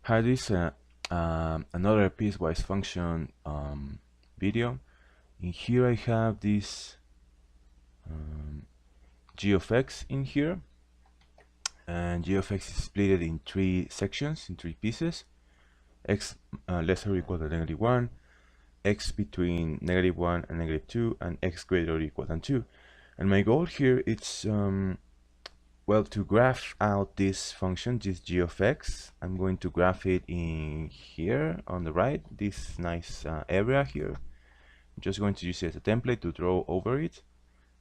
Hi, this another piecewise function video. In here I have this g of x in here, and g of x is split in three sections, in three pieces: x less or equal to -1, x between -1 and -2, and x greater or equal than 2. And my goal here is well, to graph out this function, this g of x. I'm going to graph it in here on the right, this nice area here. I'm just going to use it as a template to draw over it.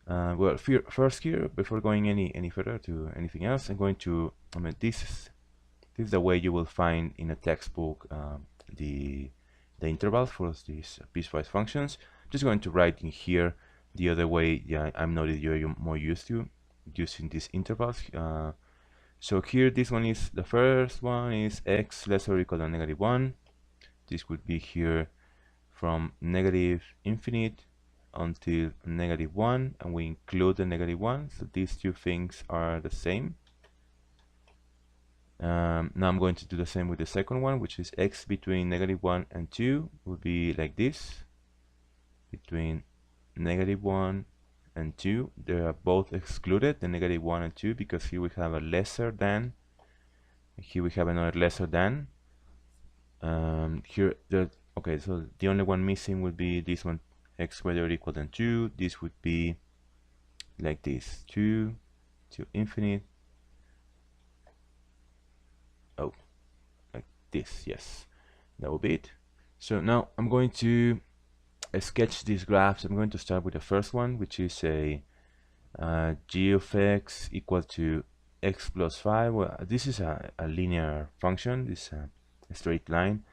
Well, first here, before going any further to anything else, I'm going to, this is the way you will find in a textbook the intervals for these piecewise functions. Just going to write in here the other way. Yeah, I'm not you're more used to using these intervals. So here, this one is, the first one is x less or equal than -1. This would be here from -infinite until -1, and we include the -1, so these two things are the same. Now I'm going to do the same with the second one, which is x between -1 and 2 would be like this. Between -1 and 2, they are both excluded, the -1 and 2, because here we have a lesser than, here we have another lesser than. Here, okay, so the only one missing would be this one, x greater or equal than 2. This would be like this, 2 to infinite. Oh, like this, yes, that will be it. So now I'm going to sketch these graphs. I'm going to start with the first one, which is a g of x equal to x plus 5. Well, this is a linear function, this a straight line.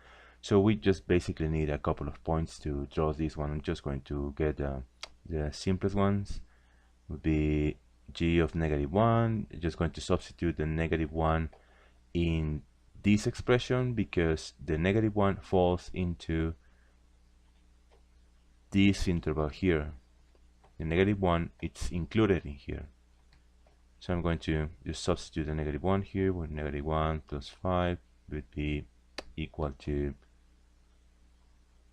So we just basically need a couple of points to draw this one. I'm just going to get the simplest ones. Would be g of -1. Just going to substitute the -1 in this expression, because the -1 falls into this interval here. The -1, it's included in here. So I'm going to just substitute the -1 here, where -1 plus 5 would be equal to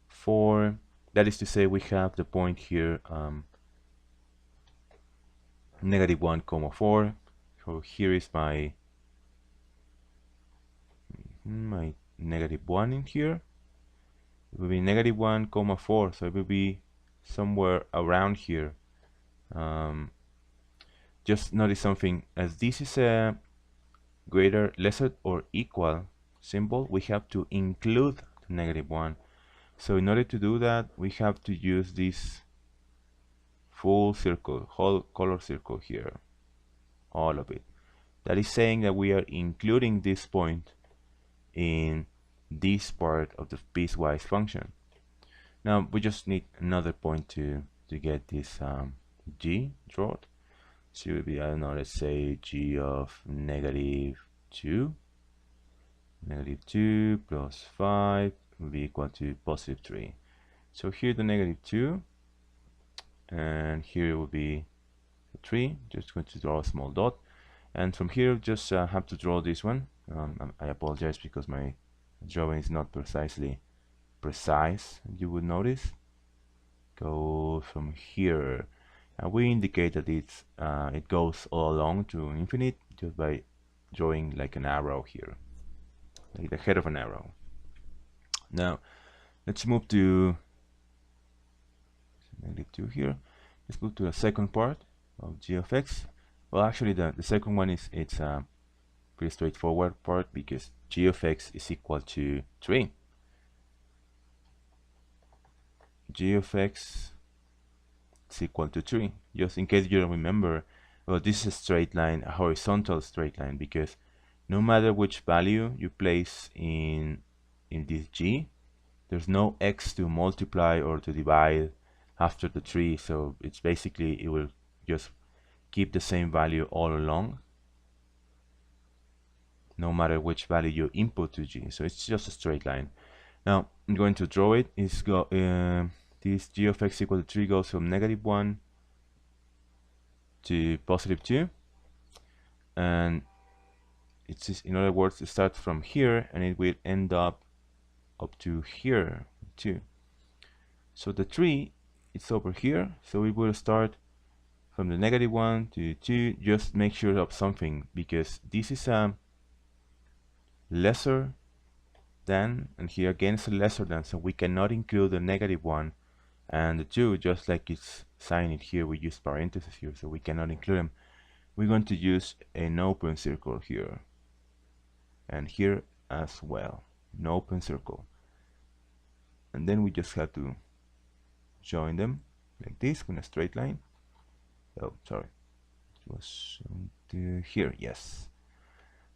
4. That is to say, we have the point here, -1, 4. So here is my -1 in here. It will be -1, 4. So it will be somewhere around here. Just notice something, as this is a greater, lesser, or equal symbol, we have to include the -1. So in order to do that, we have to use this full circle, whole color circle here, all of it. That is saying that we are including this point in this part of the piecewise function. Now we just need another point to get this g drawn. So it would be, I don't know, let's say g of -2. -2 plus 5 will be equal to +3. So here the -2, and here will be 3. Just going to draw a small dot, and from here just have to draw this one. I apologize because my drawing is not precise, you would notice. Go from here, and we indicate that it's it goes all along to infinite just by drawing like an arrow here, like the head of an arrow. Now let's move to -2 here. Let's move to the second part of g of x. Well, actually the second one is, it's a pretty straightforward part, because g of x is equal to 3. G of x is equal to 3. Just in case you don't remember, well, this is a straight line, a horizontal straight line, because no matter which value you place in this g, there's no x to multiply or to divide after the 3, so it's basically, it will just keep the same value all along, no matter which value you input to g. So it's just a straight line. Now I'm going to draw it. It's this g of x equal to 3 goes from -1 to +2, and it's in other words, it starts from here and it will end up to here too. So the tree, it's over here, so we will start from the -1 to 2. Just make sure of something, because this is a lesser than, and here again it's a lesser than, so we cannot include the -1 and the 2, just like it's signed here. We use parentheses here, so we cannot include them. We're going to use an open circle here, and here as well, an open circle. And then we just have to join them like this in a straight line. Oh, sorry, it was here, yes.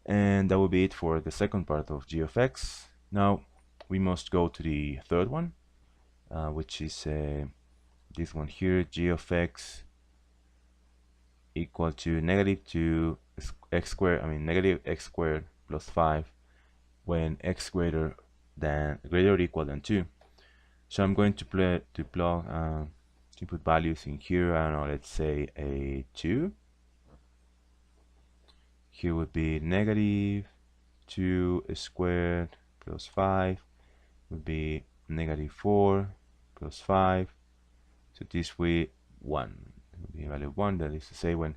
And that will be it for the second part of g of x. Now we must go to the third one, which is this one here, g of x equal to -2 x squared, negative x squared plus 5 when x greater or equal than 2. So I'm going to plug input values in here. I don't know, let's say a 2. Here would be -2 squared plus 5 would be -4 plus 5. So this way 1 would be a value of 1. That is to say, when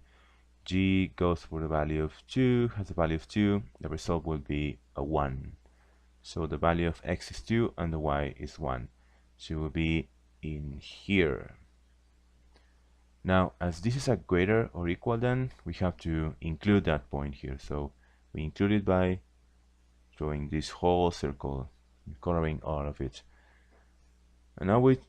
g goes for the value of 2, has a value of 2, the result will be a 1. So the value of x is 2 and the y is 1. So it will be in here. Now, as this is a greater or equal than, we have to include that point here. So we include it by drawing this whole circle, coloring all of it. And now we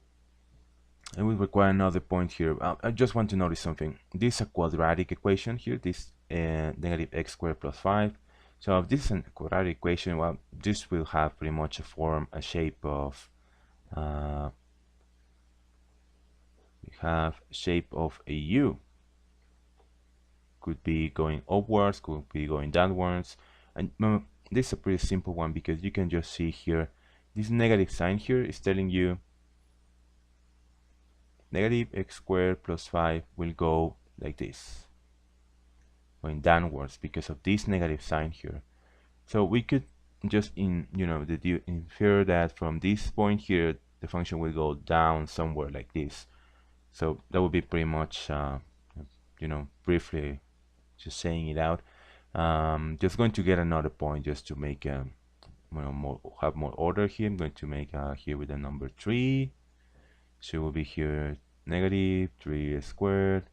require another point here. I just want to notice something. This is a quadratic equation here, this negative x squared plus 5. So if this is a quadratic equation, well, this will have pretty much a shape of a U. Could be going upwards, could be going downwards, and this is a pretty simple one, because you can just see here this negative sign here is telling you negative x squared plus 5 will go like this, going downwards because of this negative sign here. So we could just infer that from this point here the function will go down somewhere like this. So that would be pretty much briefly just saying it out. Just going to get another point just to make have more order here. I'm going to make here with the number 3. So it will be here -3 squared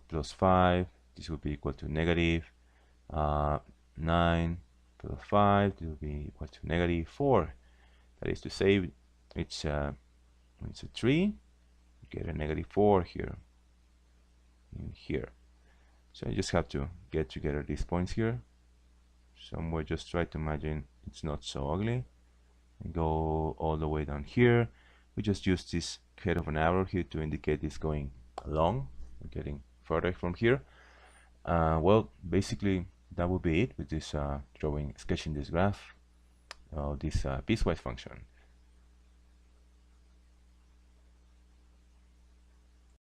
plus 5. This will be equal to -9 plus 5. This will be equal to -4. That is to say, it's a 3. You get a -4 here in here. So I just have to get together these points here somewhere. Just try to imagine it's not so ugly, and go all the way down here. We just use this head of an arrow here to indicate it's going along. We're getting further from here. Well, basically that would be it with this sketching this graph, this piecewise function.